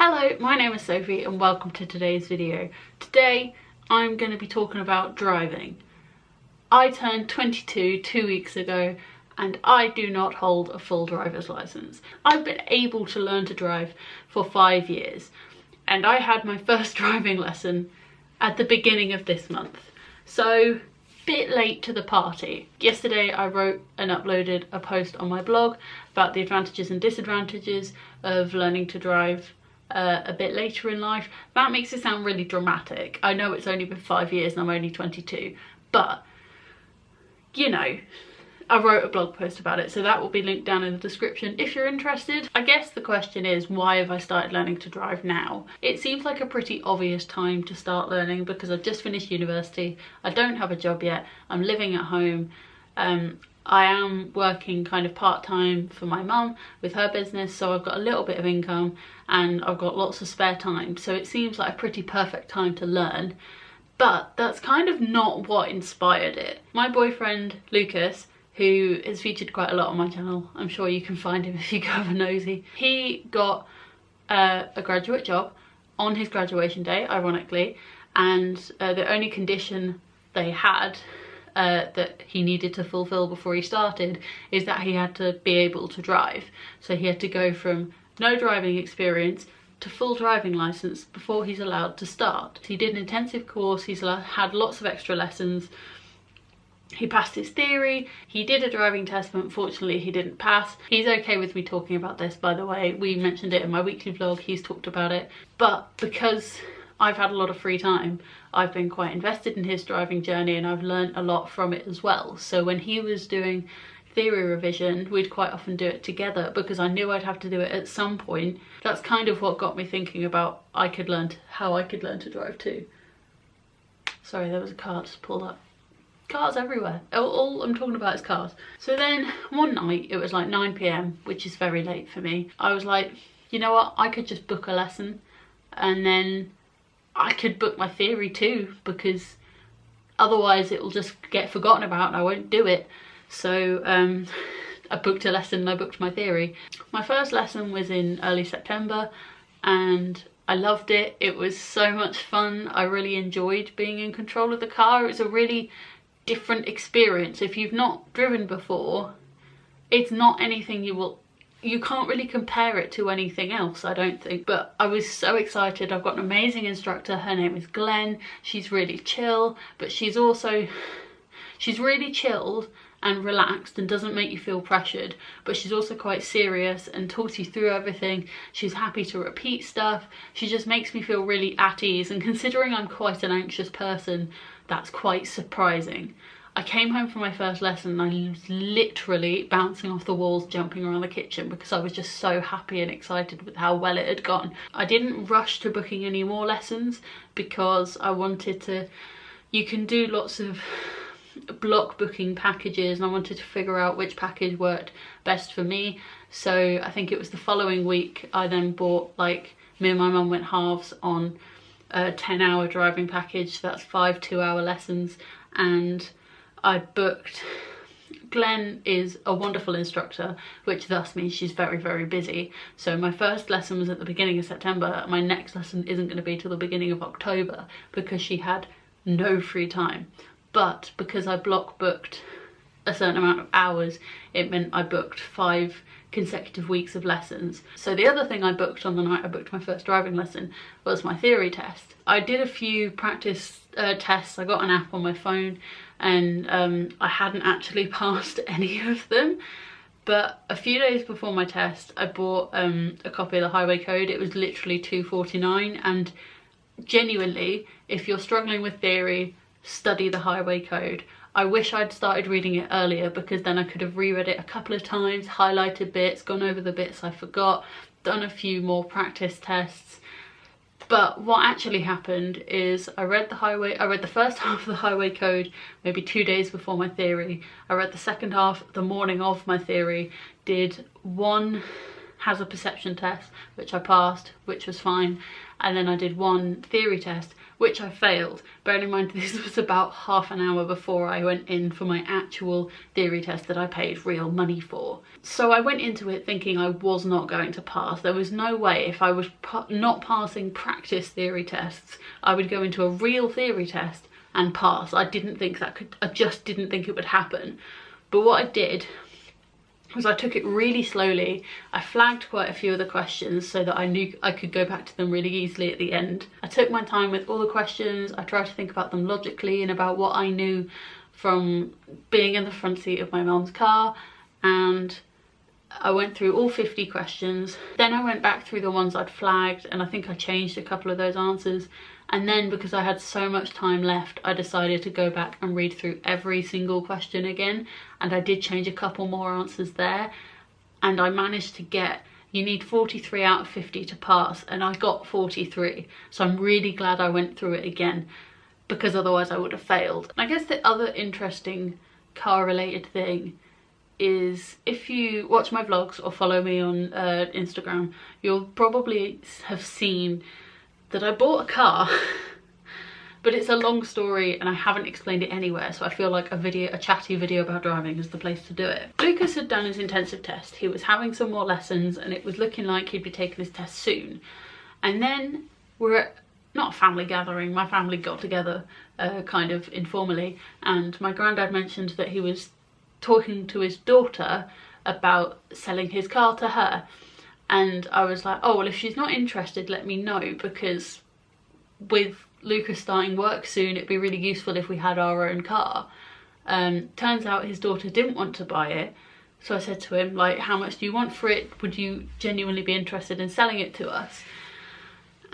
Hello, my name is Sophie and welcome to today's video. Today I'm going to be talking about driving. I turned 22 2 weeks ago and I do not hold a full driver's license. I've been able to learn to drive for 5 years and I had my first driving lesson at the beginning of this month. So, bit late to the party. Yesterday I wrote and uploaded a post on my blog about the advantages and disadvantages of learning to drive a bit later in life. That makes it sound really dramatic. I know it's only been 5 years and I'm only 22, but you know, I wrote a blog post about it, so that will be linked down in the description if you're interested. I guess the question is, why have I started learning to drive now? It seems like a pretty obvious time to start learning because I've just finished university, I don't have a job yet, I'm living at home, I am working kind of part-time for my mum with her business, so I've got a little bit of income and I've got lots of spare time, so it seems like a pretty perfect time to learn. But that's kind of not what inspired it. My boyfriend Lucas, who is featured quite a lot on my channel, I'm sure you can find him if you go have a nosy, he got a graduate job on his graduation day, ironically, and the only condition they had that he needed to fulfill before he started is that he had to be able to drive. So he had to go from no driving experience to full driving license before he's allowed to start. He did an intensive course, he's had lots of extra lessons, he passed his theory, he did a driving test but unfortunately he didn't pass. He's okay with me talking about this, by the way, we mentioned it in my weekly vlog, he's talked about it, but because I've had a lot of free time, I've been quite invested in his driving journey and I've learned a lot from it as well. So when he was doing theory revision, we'd quite often do it together because I knew I'd have to do it at some point. That's kind of what got me thinking about how I could learn to drive too. Sorry, there was a car just pulled up. Cars everywhere. All I'm talking about is cars. So then one night, it was like 9 PM, which is very late for me. I was like, you know what, I could just book a lesson and then I could book my theory too, because otherwise it will just get forgotten about and I won't do it. So I booked a lesson and I booked my theory. My first lesson was in early September and I loved it. It was so much fun. I really enjoyed being in control of the car. It was a really different experience. If you've not driven before, it's not anything you can't really compare it to anything else, I don't think. But I was so excited. I've got an amazing instructor. Her name is Glenn. She's really chill, but she's really chilled and relaxed and doesn't make you feel pressured, but she's also quite serious and talks you through everything. She's happy to repeat stuff. She just makes me feel really at ease, and considering I'm quite an anxious person, that's quite surprising. I came home from my first lesson and I was literally bouncing off the walls, jumping around the kitchen because I was just so happy and excited with how well it had gone. I didn't rush to booking any more lessons because I wanted to, you can do lots of block booking packages and I wanted to figure out which package worked best for me. So I think it was the following week I then bought, like, me and my mum went halves on a 10-hour driving package. That's 5 2-hour lessons, and I booked. Glenn is a wonderful instructor, which thus means she's very, very busy. So my first lesson was at the beginning of September. My next lesson isn't going to be till the beginning of October because she had no free time. But because I block booked a certain amount of hours, it meant I booked 5 consecutive weeks of lessons. So the other thing I booked on the night I booked my first driving lesson was my theory test. I did a few practice tests. I got an app on my phone and I hadn't actually passed any of them. But a few days before my test, I bought a copy of the highway code. It was literally £2.49, and genuinely, if you're struggling with theory, study the highway code. I wish I'd started reading it earlier because then I could have reread it a couple of times, highlighted bits, gone over the bits I forgot, done a few more practice tests. But what actually happened is I read the first half of the highway code maybe 2 days before my theory. I read the second half the morning of my theory, did one hazard perception test, which I passed, which was fine, and then I did one theory test, which I failed. Bearing in mind this was about half an hour before I went in for my actual theory test that I paid real money for. So I went into it thinking I was not going to pass. There was no way, if I was not passing practice theory tests, I would go into a real theory test and pass. I just didn't think it would happen. But what I did was I took it really slowly. I flagged quite a few of the questions so that I knew I could go back to them really easily at the end. I took my time with all the questions. I tried to think about them logically and about what I knew from being in the front seat of my mum's car, and I went through all 50 questions. Then I went back through the ones I'd flagged, and I think I changed a couple of those answers. And then, because I had so much time left, I decided to go back and read through every single question again. And I did change a couple more answers there. And I managed to get, you need 43 out of 50 to pass. And I got 43. So I'm really glad I went through it again, because otherwise I would have failed. I guess the other interesting car related thing is, if you watch my vlogs or follow me on Instagram, you'll probably have seen that I bought a car, but it's a long story and I haven't explained it anywhere, so I feel like a chatty video about driving is the place to do it. Lucas had done his intensive test. He was having some more lessons and it was looking like he'd be taking his test soon. And then we're at, not a family gathering, my family got together kind of informally, and my granddad mentioned that he was talking to his daughter about selling his car to her. And I was like, oh, well, if she's not interested, let me know, because with Lucas starting work soon, it'd be really useful if we had our own car. Turns out his daughter didn't want to buy it. So I said to him, like, how much do you want for it? Would you genuinely be interested in selling it to us?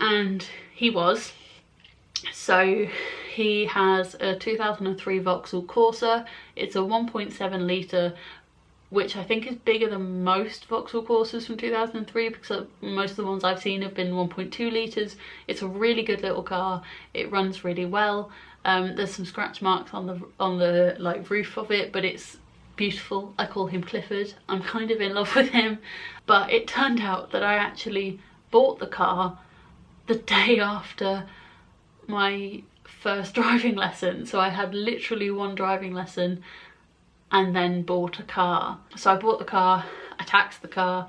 And he was. So he has a 2003 Vauxhall Corsa. It's a 1.7 litre, which I think is bigger than most Vauxhall Corsas from 2003, because most of the ones I've seen have been 1.2 litres. It's a really good little car. It runs really well. There's some scratch marks on the like roof of it, but it's beautiful. I call him Clifford. I'm kind of in love with him. But it turned out that I actually bought the car the day after my first driving lesson. So I had literally one driving lesson and then bought a car. So I bought the car, I taxed the car.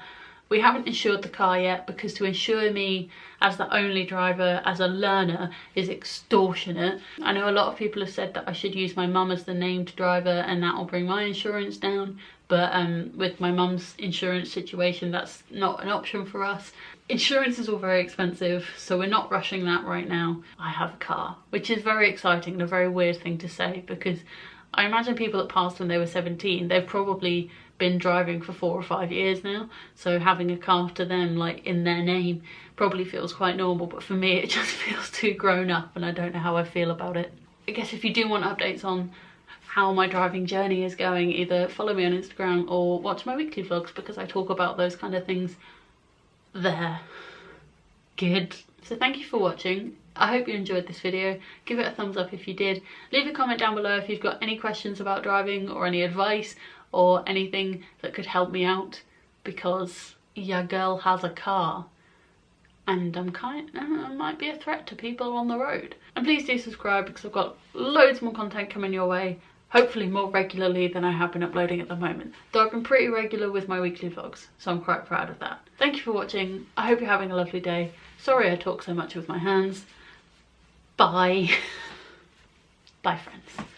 We haven't insured the car yet, because to insure me as the only driver, as a learner, is extortionate. I know a lot of people have said that I should use my mum as the named driver and that will bring my insurance down, but with my mum's insurance situation, that's not an option for us. Insurance is all very expensive, so we're not rushing that right now. I have a car, which is very exciting and a very weird thing to say, because I imagine people that passed when they were 17, they've probably been driving for 4 or 5 years now, so having a car to them, like, in their name probably feels quite normal, but for me it just feels too grown up and I don't know how I feel about it. I guess if you do want updates on how my driving journey is going, either follow me on Instagram or watch my weekly vlogs, because I talk about those kind of things there. Good. So thank you for watching. I hope you enjoyed this video. Give it a thumbs up if you did. Leave a comment down below if you've got any questions about driving or any advice or anything that could help me out, because your girl has a car and I might be a threat to people on the road. And please do subscribe, because I've got loads more content coming your way, hopefully more regularly than I have been uploading at the moment. Though I've been pretty regular with my weekly vlogs, so I'm quite proud of that. Thank you for watching. I hope you're having a lovely day. Sorry I talk so much with my hands. Bye. Bye, friends.